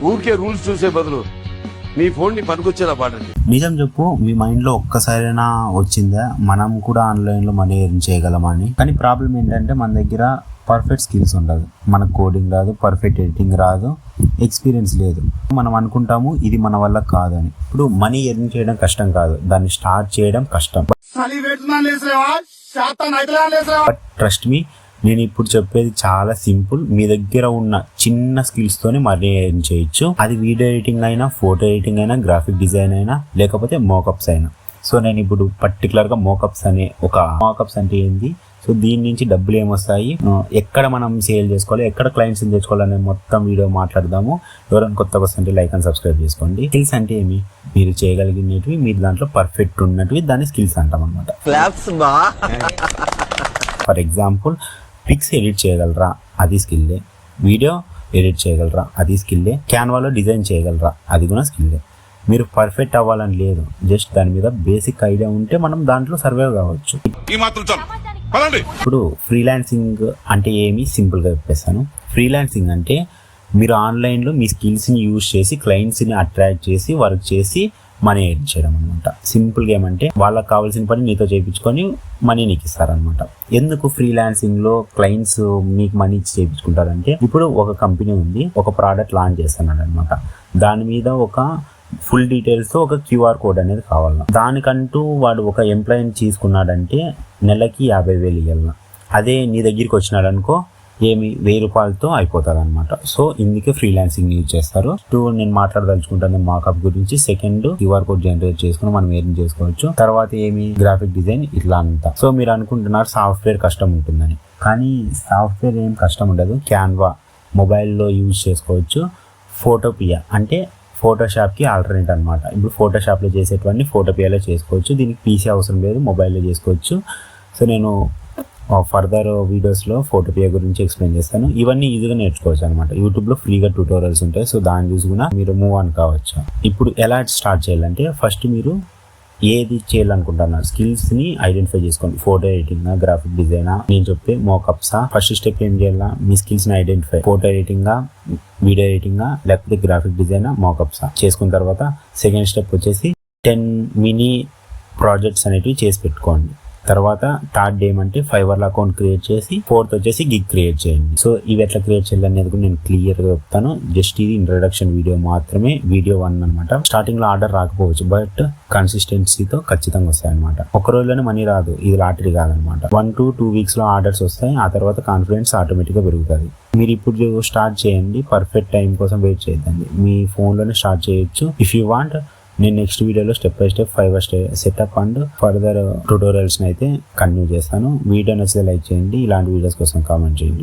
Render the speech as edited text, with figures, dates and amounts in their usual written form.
ఊరికే రూల్స్ చూసే బదులు మీ ఫోన్ ని పనికొచ్చేలా వాడండి. నిజం చెప్పు, మీ మైండ్ లో ఒక్కసారైనా వచ్చిందా మనం కూడా ఆన్లైన్ లో మనీ ఎర్న్ చేయగలమని? కానీ ప్రాబ్లం ఏంటంటే మన దగ్గర పర్ఫెక్ట్ స్కిల్స్ ఉండదు, మనకు కోడింగ్ రాదు, పర్ఫెక్ట్ ఎడిటింగ్ రాదు, ఎక్స్పీరియన్స్ లేదు. మనం అనుకుంటాము ఇది మన వల్ల కాదని. ఇప్పుడు మనీ ఎర్న్ చేయడం కష్టం కాదు, దాన్ని స్టార్ట్ చేయడం కష్టం. బట్ ట్రస్ట్ మీ, నేను ఇప్పుడు చెప్పేది చాలా సింపుల్. మీ దగ్గర ఉన్న చిన్న స్కిల్స్ తోనే మనీ ఎర్న్ చేయొచ్చు. అది వీడియో ఎడిటింగ్ అయినా, ఫోటో ఎడిటింగ్ అయినా, గ్రాఫిక్ డిజైన్ అయినా, లేకపోతే మోకప్స్ అయినా. సో నేను ఇప్పుడు పర్టికులర్ గా మోకప్స్ అంటే ఏంది, సో దీని నుంచి డబ్బులు ఏమొస్తాయి, ఎక్కడ మనం సేల్ చేసుకోవాలి, ఎక్కడ క్లయింట్స్ తెచ్చుకోవాలనే మొత్తం వీడియో మాట్లాడదాము. ఎవరైనా కొత్తగా వస్తుంటే లైక్ అండ్ సబ్స్క్రైబ్ చేసుకోండి. స్కిల్స్ అంటే ఏమి, మీరు చేయగలిగినవి, మీరు దాంట్లో పర్ఫెక్ట్ ఉన్నటివి, దాన్ని స్కిల్స్ అంటాం అనమాట. ఫర్ ఎగ్జాంపుల్, పిక్స్ ఎడిట్ చేయగలరా, అది స్కిల్లే. వీడియో ఎడిట్ చేయగలరా, అది స్కిల్లే. క్యాన్వాలో డిజైన్ చేయగలరా, అది కూడా స్కిల్లే. మీరు పర్ఫెక్ట్ అవ్వాలని లేదు, జస్ట్ దాని మీద బేసిక్ ఐడియా ఉంటే మనం దాంట్లో సర్వైవ్ కావచ్చు. ఇప్పుడు ఫ్రీలాన్సింగ్ అంటే ఏమి సింపుల్ గా చెప్పేస్తాను. ఫ్రీలాన్సింగ్ అంటే మీరు ఆన్లైన్లో మీ స్కిల్స్ని యూజ్ చేసి క్లయింట్స్ని అట్రాక్ట్ చేసి వర్క్ చేసి మనీ ఎర్న్ చేయడం అనమాట. సింపుల్గా ఏమంటే వాళ్ళకి కావాల్సిన పని నీతో చేయించుకొని మనీ నీకు ఇస్తారనమాట. ఎందుకు ఫ్రీలాన్సింగ్లో క్లయింట్స్ మీకు మనీ ఇచ్చి చేయించుకుంటారంటే, ఇప్పుడు ఒక కంపెనీ ఉంది, ఒక ప్రోడక్ట్ లాంచ్ చేస్తున్నాడు అనమాట. దాని మీద ఒక ఫుల్ డీటెయిల్స్తో ఒక క్యూఆర్ కోడ్ అనేది కావాలి. దానికంటూ వాడు ఒక ఎంప్లాయీని తీసుకున్నాడంటే నెలకి 50,000 ఇవ్వాలి. అదే నీ దగ్గరికి వచ్చినాడు అనుకో, 1,000 రూపాయలతో అయిపోతుంది అనమాట. సో ఇందుకే ఫ్రీలాన్సింగ్ యూజ్ చేస్తారు. నేను మాట్లాడదలుచుకుంటాను మార్కప్ గురించి. సెకండ్, క్యూఆర్ కోడ్ జనరేట్ చేసుకుని మనం ఎర్న్ చేసుకోవచ్చు. తర్వాత గ్రాఫిక్ డిజైన్, ఇట్లా అంతా. సో మీరు అనుకుంటున్నారు సాఫ్ట్వేర్ కష్టం ఉంటుందని, కానీ సాఫ్ట్వేర్ ఏం కష్టం ఉండదు. క్యాన్వా మొబైల్లో యూజ్ చేసుకోవచ్చు. ఫోటోపియా అంటే ఫోటోషాప్కి ఆల్టర్నేట్ అనమాట. ఇప్పుడు ఫోటోషాప్లో చేసేటువంటి ఫోటోపియాలో చేసుకోవచ్చు. దీనికి పీసీ అవసరం లేదు, మొబైల్లో చేసుకోవచ్చు. సో నేను ఫర్దర్ వీడియోస్లో ఫోటోపియా గురించి ఎక్స్ప్లెయిన్ చేస్తాను. ఇవన్నీ ఈజీగా నేర్చుకోవచ్చు అనమాట. యూట్యూబ్లో ఫ్రీగా ట్యూటోరియల్స్ ఉంటాయి. సో దాన్ని చూసి కూడా మీరు మూవ్ ఆన్ కావచ్చు. ఇప్పుడు ఎలా స్టార్ట్ చేయాలంటే, ఫస్ట్ మీరు ఏది చేయాలనుకుంటున్నారు స్కిల్స్ని ఐడెంటిఫై చేసుకోండి. ఫోటో ఎడిటింగ్, గ్రాఫిక్ డిజైనా, నేను చెప్పే మోకప్సా. ఫస్ట్ స్టెప్ ఏం చేయాలా, మీ స్కిల్స్ని ఐడెంటిఫై. ఫోటో ఎడిటింగా, వీడియో ఎడిటింగా, లేకపోతే గ్రాఫిక్ డిజైనా, మోకప్సా చేసుకున్న తర్వాత సెకండ్ స్టెప్ వచ్చేసి 10 మినీ ప్రాజెక్ట్స్ అనేటివి చేసి పెట్టుకోండి. తర్వాత థర్డ్ ఏమంటే ఫైవర్లో అకౌంట్ క్రియేట్ చేసి, ఫోర్త్ వచ్చేసి గిగ్ క్రియేట్ చేయండి. సో ఇవి ఎట్లా క్రియేట్ చేయాలి అనేది కూడా నేను క్లియర్గా చెప్తాను. జస్ట్ ఇది ఇంట్రడక్షన్ వీడియో మాత్రమే, వీడియో 1 అనమాట. స్టార్టింగ్ లో ఆర్డర్ రాకపోవచ్చు, బట్ కన్సిస్టెన్సీతో ఖచ్చితంగా వస్తాయి అనమాట. ఒక రోజులోనే మనీ రాదు, ఇది లాటరీ కాదనమాట. 1 to 2 weeks లో ఆర్డర్స్ వస్తాయి. ఆ తర్వాత కాన్ఫిడెన్స్ ఆటోమేటిక్గా పెరుగుతుంది. మీరు ఇప్పుడు స్టార్ట్ చేయండి, పర్ఫెక్ట్ టైం కోసం వెయిట్ చేయొద్దండి. మీ ఫోన్లోనే స్టార్ట్ చేయొచ్చు. ఇఫ్ యూ వాంట్, నేను నెక్స్ట్ వీడియోలో step by step 5 setup and further ట్యూటోరియల్స్ని అయితే కంటిన్యూ చేస్తాను. వీడియో నచ్చితే లైక్ చేయండి, ఇలాంటి వీడియోస్ కోసం కామెంట్ చేయండి.